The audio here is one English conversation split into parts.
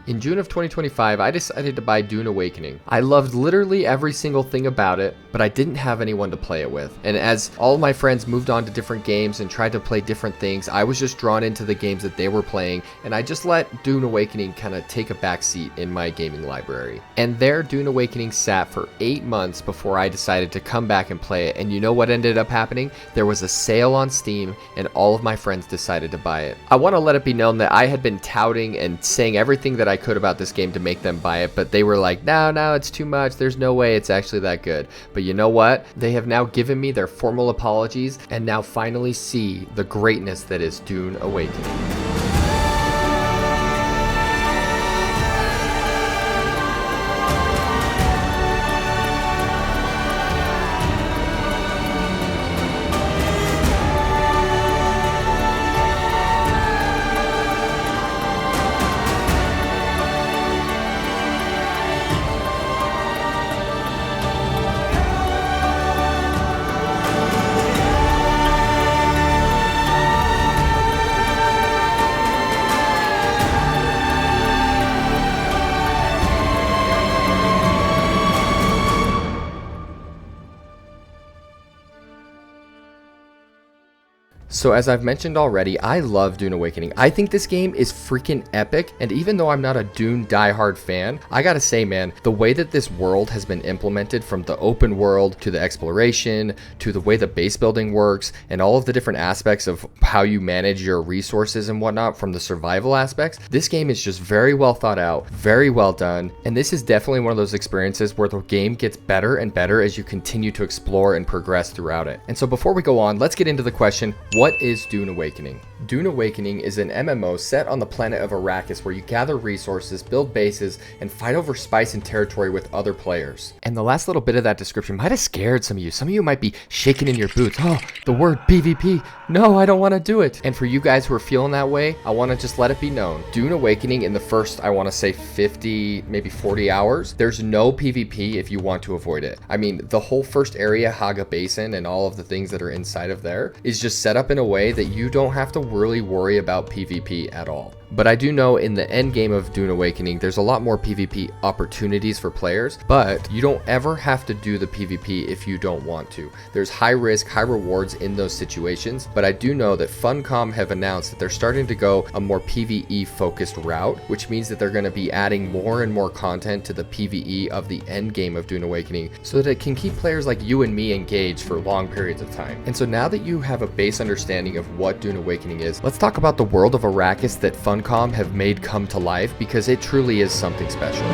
In June of 2025, I decided to buy Dune Awakening. I loved literally every single thing about it, but I didn't have anyone to play it with. And as all of my friends moved on to different games and tried to play different things, I was just drawn into the games that they were playing, and I just let Dune Awakening kind of take a back seat in my gaming library. And there, Dune Awakening sat for 8 months before I decided to come back and play it. And you know what ended up happening? There was a sale on Steam, and all of my friends decided to buy it. I want to let it be known that I had been touting and saying everything that I could about this game to make them buy it, but they were like, no, it's too much. There's no way it's actually that good. But you know what? They have now given me their formal apologies and now finally see the greatness that is Dune Awakening. So as I've mentioned already, I love Dune Awakening. I think this game is freaking epic, and even though I'm not a Dune diehard fan, I gotta say, man, the way that this world has been implemented, from the open world to the exploration to the way the base building works and all of the different aspects of how you manage your resources and whatnot, from the survival aspects, this game is just very well thought out, very well done, and this is definitely one of those experiences where the game gets better and better as you continue to explore and progress throughout it. And so before we go on, let's get into the question, what is Dune Awakening? Dune Awakening is an MMO set on the planet of Arrakis where you gather resources, build bases, and fight over spice and territory with other players. And the last little bit of that description might have scared some of you. Some of you might be shaking in your boots. Oh, the word PvP. No, I don't want to do it. And for you guys who are feeling that way, I want to just let it be known. Dune Awakening, in the first, I want to say 50, maybe 40 hours, there's no PvP if you want to avoid it. I mean, the whole first area, Haga Basin, and all of the things that are inside of there is just set up in a way that you don't have to really worry about PvP at all. But I do know in the end game of Dune Awakening, there's a lot more PvP opportunities for players, but you don't ever have to do the PvP if you don't want to. There's high risk, high rewards in those situations, but I do know that Funcom have announced that they're starting to go a more PvE focused route, which means that they're going to be adding more and more content to the PvE of the end game of Dune Awakening so that it can keep players like you and me engaged for long periods of time. And so now that you have a base understanding of what Dune Awakening is, let's talk about the world of Arrakis that Funcom have made come to life, because it truly is something special.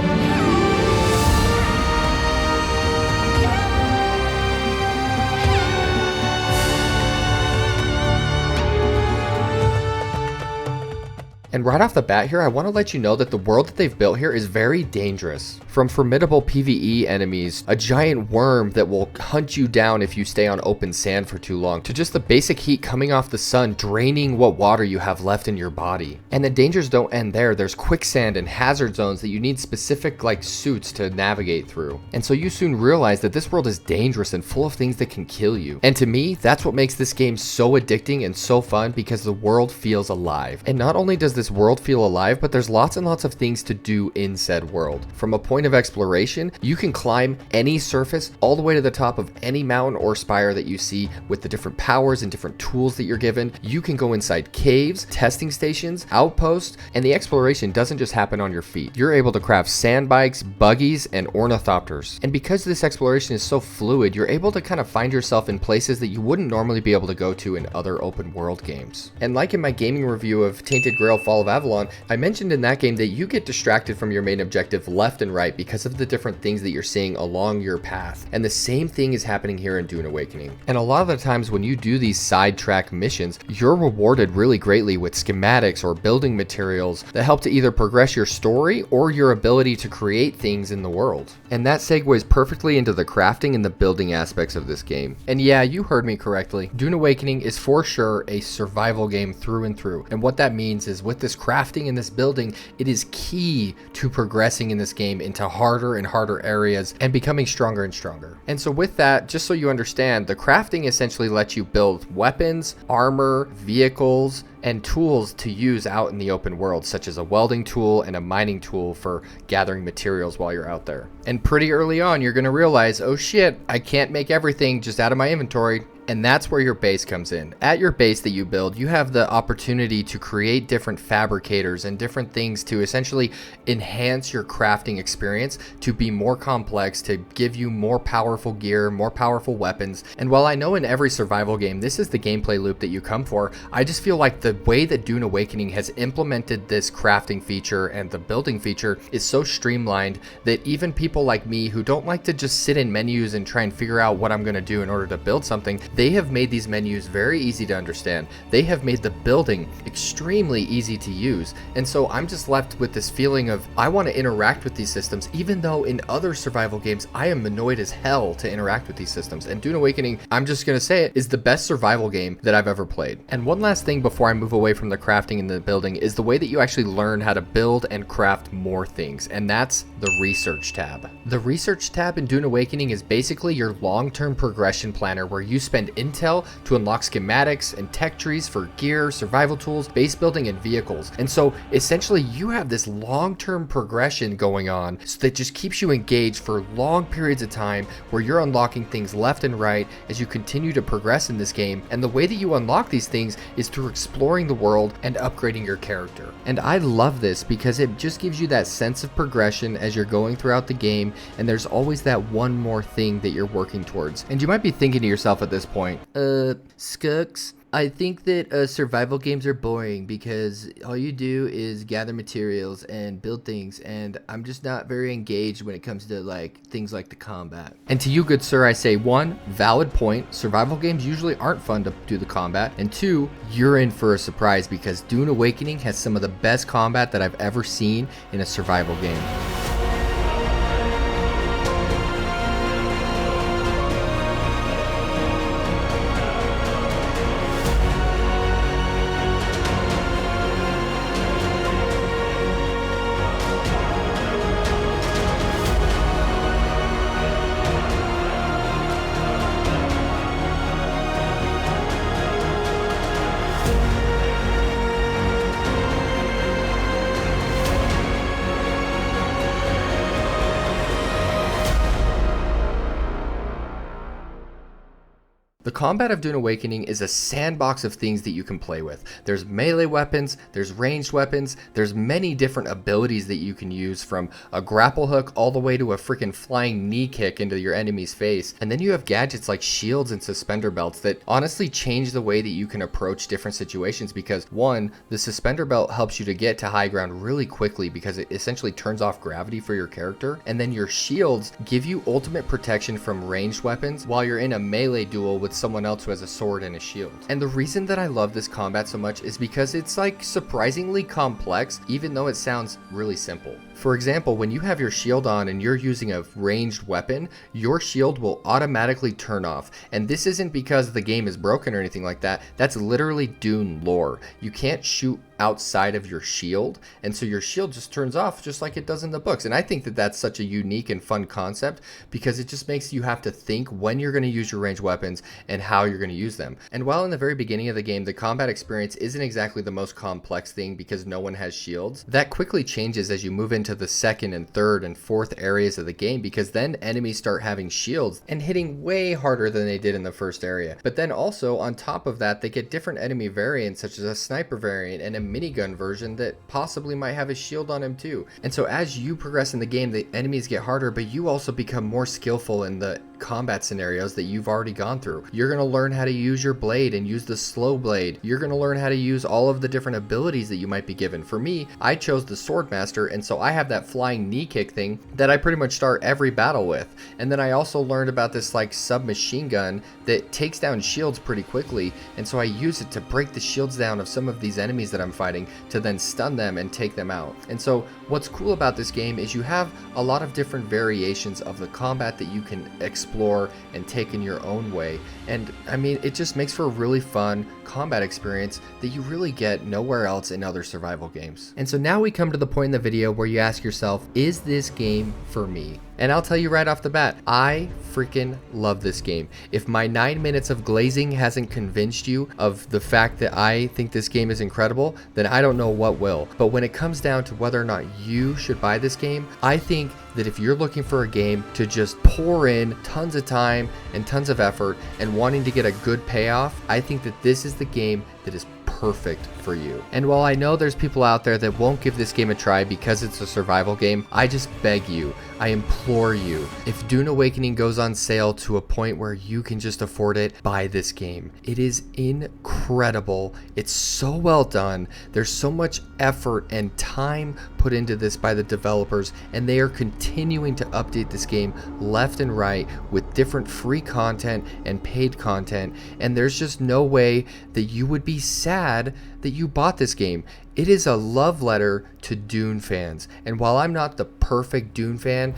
And right off the bat here, I want to let you know that the world that they've built here is very dangerous. From formidable PvE enemies, a giant worm that will hunt you down if you stay on open sand for too long, to just the basic heat coming off the sun draining what water you have left in your body. And the dangers don't end there. There's quicksand and hazard zones that you need specific suits to navigate through. And so you soon realize that this world is dangerous and full of things that can kill you. And to me, that's what makes this game so addicting and so fun, because the world feels alive. And not only does this world feel alive, but there's lots and lots of things to do in said world. From a point of exploration, you can climb any surface all the way to the top of any mountain or spire that you see with the different powers and different tools that you're given. You can go inside caves, testing stations, outposts, and the exploration doesn't just happen on your feet. You're able to craft sand bikes, buggies, and ornithopters. And because this exploration is so fluid, you're able to kind of find yourself in places that you wouldn't normally be able to go to in other open world games. And like in my gaming review of Tainted Grail Fall of Avalon, I mentioned in that game that you get distracted from your main objective left and right because of the different things that you're seeing along your path. And the same thing is happening here in Dune Awakening. And a lot of the times when you do these sidetrack missions, you're rewarded really greatly with schematics or building materials that help to either progress your story or your ability to create things in the world. And that segues perfectly into the crafting and the building aspects of this game. And yeah, you heard me correctly. Dune Awakening is for sure a survival game through and through. And what that means is with this crafting and this building, it is key to progressing in this game into harder and harder areas and becoming stronger and stronger. And so with that, just so you understand, the crafting essentially lets you build weapons, armor, vehicles, and tools to use out in the open world, such as a welding tool and a mining tool for gathering materials while you're out there. And pretty early on, you're going to realize, oh shit, I can't make everything just out of my inventory. And that's where your base comes in. At your base that you build, you have the opportunity to create different fabricators and different things to essentially enhance your crafting experience to be more complex, to give you more powerful gear, more powerful weapons. And while I know in every survival game, this is the gameplay loop that you come for, I just feel like the way that Dune Awakening has implemented this crafting feature and the building feature is so streamlined that even people like me who don't like to just sit in menus and try and figure out what I'm going to do in order to build something, they have made these menus very easy to understand. They have made the building extremely easy to use. And so I'm just left with this feeling of I want to interact with these systems, even though in other survival games, I am annoyed as hell to interact with these systems. And Dune Awakening, I'm just going to say it, is the best survival game that I've ever played. And one last thing before I move away from the crafting and the building is the way that you actually learn how to build and craft more things. And that's the research tab. The research tab in Dune Awakening is basically your long-term progression planner where you spend intel to unlock schematics and tech trees for gear, survival tools, base building, and vehicles. And so essentially you have this long-term progression going on that just keeps you engaged for long periods of time where you're unlocking things left and right as you continue to progress in this game. And the way that you unlock these things is through exploring the world and upgrading your character. And I love this because it just gives you that sense of progression as you're going throughout the game, and there's always that one more thing that you're working towards. And you might be thinking to yourself at this point, Skooks, I think that survival games are boring because all you do is gather materials and build things, and I'm just not very engaged when it comes to like things like the combat. And to you, good sir, I say, one, valid point, survival games usually aren't fun to do the combat, and two, you're in for a surprise because Dune Awakening has some of the best combat that I've ever seen in a survival game. The combat of Dune Awakening is a sandbox of things that you can play with. There's melee weapons, there's ranged weapons, there's many different abilities that you can use, from a grapple hook all the way to a freaking flying knee kick into your enemy's face. And then you have gadgets like shields and suspender belts that honestly change the way that you can approach different situations because, one, the suspender belt helps you to get to high ground really quickly because it essentially turns off gravity for your character. And then your shields give you ultimate protection from ranged weapons while you're in a melee duel with someone else who has a sword and a shield. And the reason that I love this combat so much is because it's like surprisingly complex, even though it sounds really simple. For example, when you have your shield on and you're using a ranged weapon, your shield will automatically turn off. And this isn't because the game is broken or anything like that. That's literally Dune lore. You can't shoot outside of your shield, and so your shield just turns off just like it does in the books. And I think that that's such a unique and fun concept because it just makes you have to think when you're going to use your ranged weapons and how you're going to use them. And while in the very beginning of the game the combat experience isn't exactly the most complex thing because no one has shields, that quickly changes as you move into the second and third and fourth areas of the game, because then enemies start having shields and hitting way harder than they did in the first area. But then also on top of that, they get different enemy variants such as a sniper variant and a minigun version that possibly might have a shield on him too. And so as you progress in the game, the enemies get harder, but you also become more skillful in the combat scenarios that you've already gone through. You're going to learn how to use your blade and use the slow blade. You're going to learn how to use all of the different abilities that you might be given. For me, I chose the Swordmaster, and so I have that flying knee kick thing that I pretty much start every battle with. And then I also learned about this like submachine gun that takes down shields pretty quickly, and so I use it to break the shields down of some of these enemies that I'm fighting fighting to then stun them and take them out. And so what's cool about this game is you have a lot of different variations of the combat that you can explore and take in your own way. And I mean, it just makes for a really fun combat experience that you really get nowhere else in other survival games. And so now we come to the point in the video where you ask yourself, is this game for me? And I'll tell you right off the bat, I freaking love this game. If my 9 minutes of glazing hasn't convinced you of the fact that I think this game is incredible, then I don't know what will. But when it comes down to whether or not you should buy this game, I think that if you're looking for a game to just pour in tons of time and tons of effort and wanting to get a good payoff, I think that this is the game that is perfect for you. And while I know there's people out there that won't give this game a try because it's a survival game, I just beg you, I implore you, if Dune Awakening goes on sale to a point where you can just afford it, buy this game. It is incredible. It's so well done. There's so much effort and time put into this by the developers, and they are continuing to update this game left and right with different free content and paid content, and there's just no way that you would be sad that you bought this game. It is a love letter to Dune fans, and while I'm not the perfect Dune fan,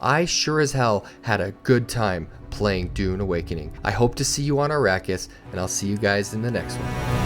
I sure as hell had a good time playing Dune Awakening. I hope to see you on Arrakis, and I'll see you guys in the next one.